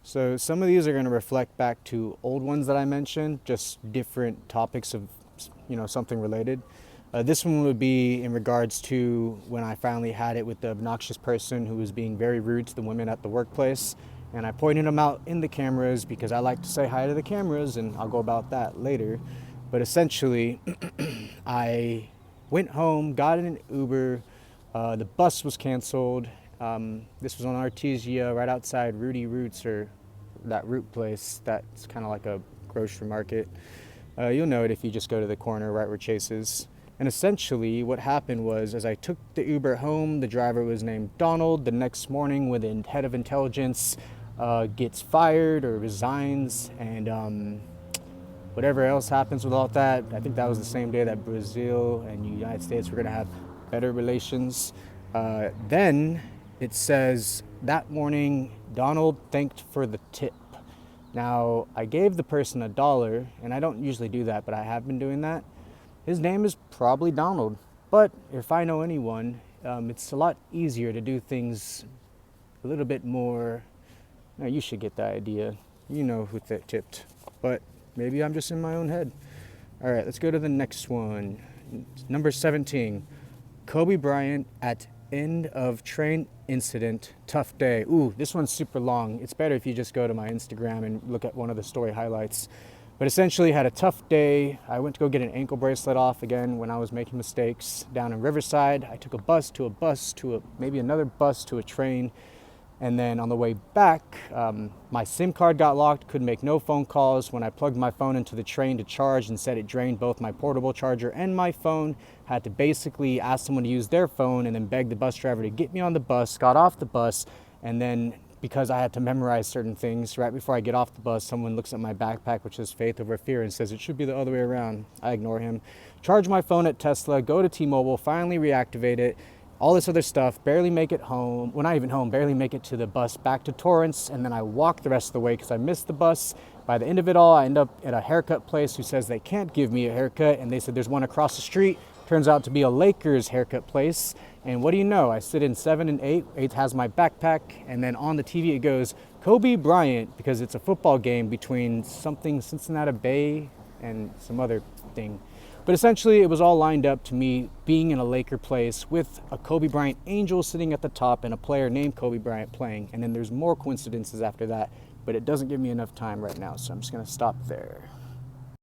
So some of these are going to reflect back to old ones that I mentioned, just different topics of, something related. This one would be in regards to when I finally had it with the obnoxious person who was being very rude to the women at the workplace. And I pointed them out in the cameras because I like to say hi to the cameras, and I'll go about that later. But essentially, I went home, got in an Uber. The bus was canceled. This was on Artesia, right outside Rudy Roots, or that root place that's kind of like a grocery market. You'll know it if you just go to the corner right where Chase is. And essentially, what happened was, as I took the Uber home, the driver was named Donald. The next morning, when the head of intelligence gets fired or resigns, and whatever else happens with all that, I think that was the same day that Brazil and the United States were going to have better relations. Then it says that morning, Donald thanked for the tip. Now, I gave the person $1, and I don't usually do that, but I have been doing that. His name is probably Donald, but if I know anyone, it's a lot easier to do things a little bit more. Now, you should get the idea. You know who tipped, but maybe I'm just in my own head. All right, let's go to the next one. Number 17, Kobe Bryant at end of train incident, tough day. Ooh, this one's super long. It's better if you just go to my Instagram and look at one of the story highlights. But essentially, had a tough day. I went to go get an ankle bracelet off again when I was making mistakes down in Riverside. I took a bus to maybe another bus to a train. And then on the way back, my SIM card got locked, couldn't make no phone calls. When I plugged my phone into the train to charge and said it drained both my portable charger and my phone, had to basically ask someone to use their phone and then beg the bus driver to get me on the bus, got off the bus, and then because I had to memorize certain things, right before I get off the bus, someone looks at my backpack, which is faith over fear, and says it should be the other way around. I ignore him. Charge my phone at Tesla, go to T-Mobile, finally reactivate it. All this other stuff, barely make it home. Well, not even home, barely make it to the bus back to Torrance, and then I walk the rest of the way because I missed the bus. By the end of it all, I end up at a haircut place who says they can't give me a haircut, and they said there's one across the street. Turns out to be a Lakers haircut place, and what do you know? I sit in 7 and 8. 8 has my backpack, and then on the TV it goes, Kobe Bryant, because it's a football game between something Cincinnati Bay and some other thing. But essentially, it was all lined up to me being in a Laker place with a Kobe Bryant angel sitting at the top and a player named Kobe Bryant playing. And then there's more coincidences after that, but it doesn't give me enough time right now, so I'm just going to stop there.